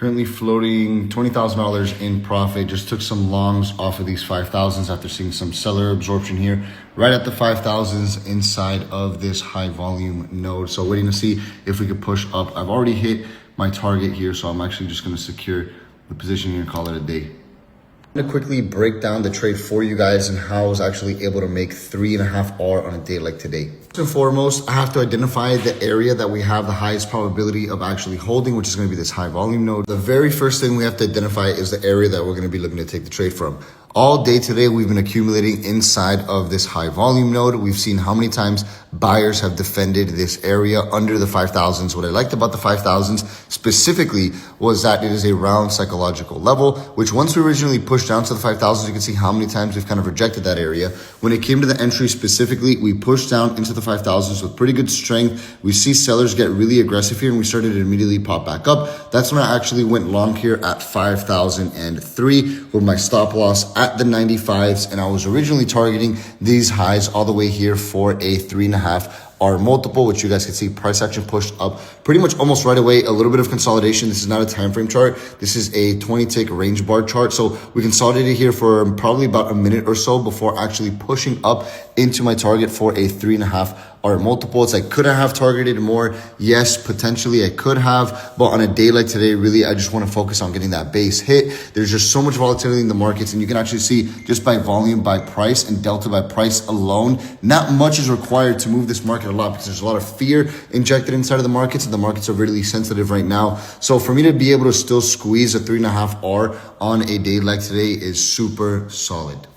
Currently floating $20,000 in profit. Just took some longs off of these 5,000s after seeing some seller absorption here right at the 5,000s inside of this high volume node. So waiting to see if we could push up. I've already hit my target here, so I'm actually just going to secure the position here and call it a day. I'm gonna quickly break down the trade for you guys and how I was actually able to make 3.5 R on a day like today. First and foremost, I have to identify the area that we have the highest probability of actually holding, which is gonna be this high volume node. The very first thing we have to identify is the area that we're gonna be looking to take the trade from. All day today, we've been accumulating inside of this high volume node. We've seen how many times buyers have defended this area under the 5,000s. What I liked about the 5,000s specifically was that it is a round psychological level, which once we originally pushed down to the 5,000s, you can see how many times we've kind of rejected that area. When it came to the entry specifically, we pushed down into the 5,000s with pretty good strength. We see sellers get really aggressive here and we started to immediately pop back up. That's when I actually went long here at 5,003 with my stop loss at the 95s, and I was originally targeting these highs all the way here for a 3.5 R multiple, which you guys can see price action pushed up pretty much almost right away. A little bit of consolidation. This is not a time frame chart. This is a 20 tick range bar chart. So we consolidated here for probably about a minute or so before actually pushing up into my target for a 3.5 R multiple. It's like, could I have targeted more? Yes, potentially I could have, but on a day like today, really, I just want to focus on getting that base hit. There's just so much volatility in the markets, and you can actually see just by volume, by price, and delta by price alone, not much is required to move this market a lot because there's a lot of fear injected inside of the markets, and the markets are really sensitive right now. So for me to be able to still squeeze a 3.5 R on a day like today is super solid.